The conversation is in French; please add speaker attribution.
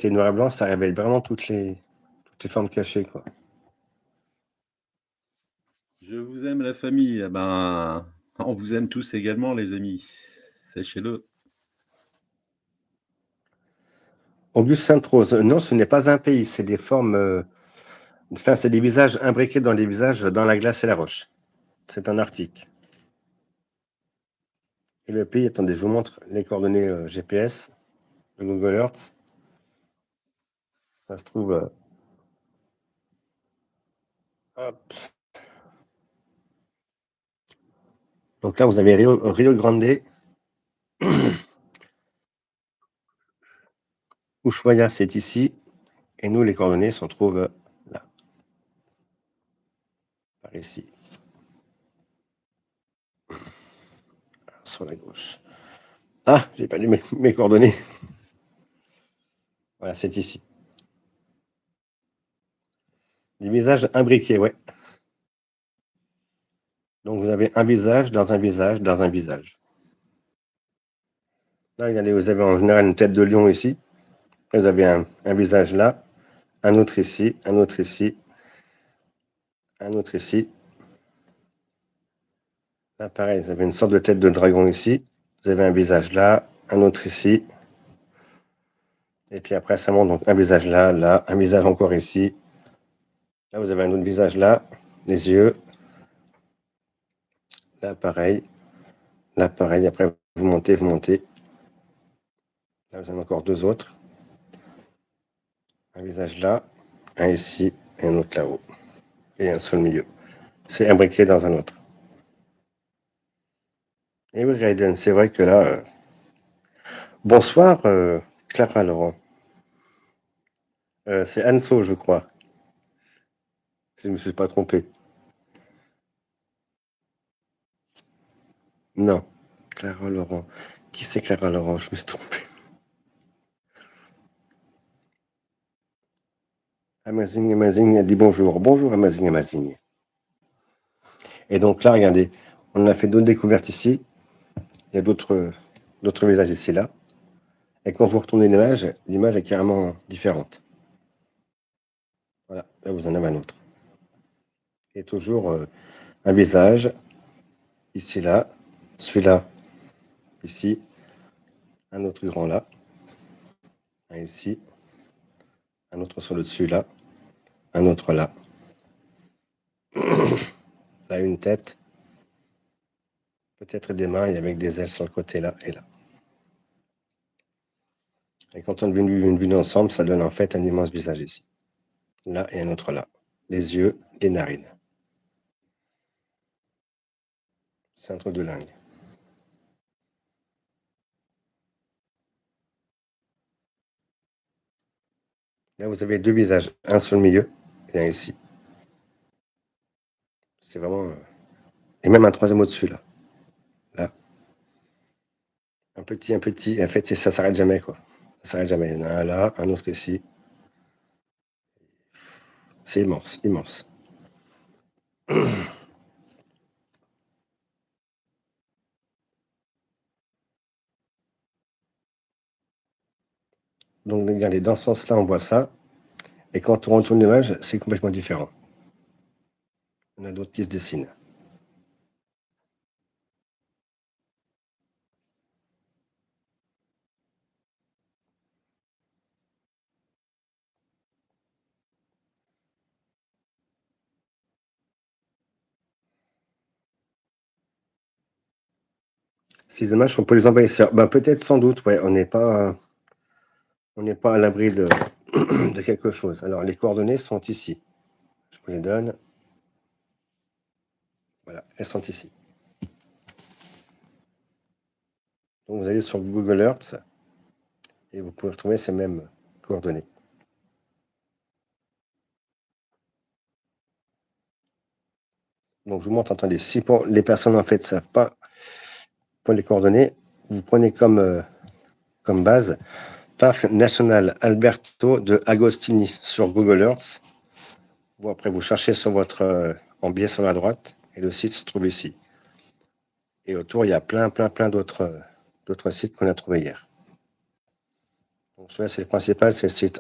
Speaker 1: C'est noir et blanc, ça révèle vraiment toutes les formes cachées, quoi.
Speaker 2: Je vous aime la famille. Eh ben, on vous aime tous également, les amis. Sachez-le.
Speaker 1: Auguste Sainte-Rose, non, ce n'est pas un pays, c'est des formes, enfin, c'est des visages imbriqués dans des visages dans la glace et la roche. C'est en Arctique. Et le pays, attendez, je vous montre les coordonnées GPS de Google Earth. Ça se trouve, hop. Donc là, vous avez Rio Grande, Ushuaia, c'est ici, et nous, les coordonnées se trouvent là, par ici, sur la gauche. Ah, j'ai perdu mes coordonnées. Voilà, c'est ici. Des visages imbriqués, ouais. Donc vous avez un visage dans un visage dans un visage. Là, regardez, vous avez en général une tête de lion ici. Vous avez un visage là, un autre ici, un autre ici, un autre ici. Là, pareil, vous avez une sorte de tête de dragon ici. Vous avez un visage là, un autre ici. Et puis après, ça monte donc un visage là, là, un visage encore ici. Là, vous avez un autre visage là, les yeux. Là, pareil. Là, pareil. Après, vous montez, vous montez. Là, vous avez encore deux autres. Un visage là, un ici et un autre là-haut. Et un seul milieu. C'est imbriqué dans un autre. Et oui, Raiden, c'est vrai que là. Bonsoir, Clara Laurent. C'est Anso, je crois, si je ne me suis pas trompé. Non, Clara Laurent. Qui c'est Clara Laurent? Je me suis trompé. Amazing, Amazing a dit bonjour. Bonjour, Amazing, Amazing. Et donc là, regardez, on a fait d'autres découvertes ici. Il y a d'autres visages ici, là. Et quand vous retournez l'image est carrément différente. Voilà, là, vous en avez un autre. Et toujours un visage, ici, là, celui-là, ici, un autre grand là, un ici, un autre sur le dessus là, un autre là. Là, une tête, peut-être des mains et avec des ailes sur le côté là et là. Et quand on a une vue d'ensemble, ça donne en fait un immense visage ici. Là et un autre là. Les yeux, les narines. C'est un truc de dingue. Là, vous avez deux visages, un sur le milieu et un ici. C'est vraiment. Et même un troisième au-dessus là. Là. Un petit, un petit. Et en fait, ça s'arrête jamais quoi. Ça s'arrête jamais. Il y en a un là, un autre ici. C'est immense, immense. Donc, regardez, dans ce sens-là, on voit ça. Et quand on retourne l'image, c'est complètement différent. On a d'autres qui se dessinent. Ces images sont pour les envahisseurs. Ben, peut-être sans doute, ouais, on n'est pas à l'abri de, de quelque chose. Alors, les coordonnées sont ici. Je vous les donne. Voilà, elles sont ici. Donc, vous allez sur Google Earth et vous pouvez retrouver ces mêmes coordonnées. Donc, je vous montre, attendez, si pour les personnes en fait ne savent pas pour les coordonnées, vous prenez comme base Parc national Alberto de Agostini sur Google Earth. Bon, après, vous cherchez sur votre en biais sur la droite et le site se trouve ici. Et autour, il y a plein d'autres sites qu'on a trouvés hier. Donc celui-là, c'est le principal, c'est le site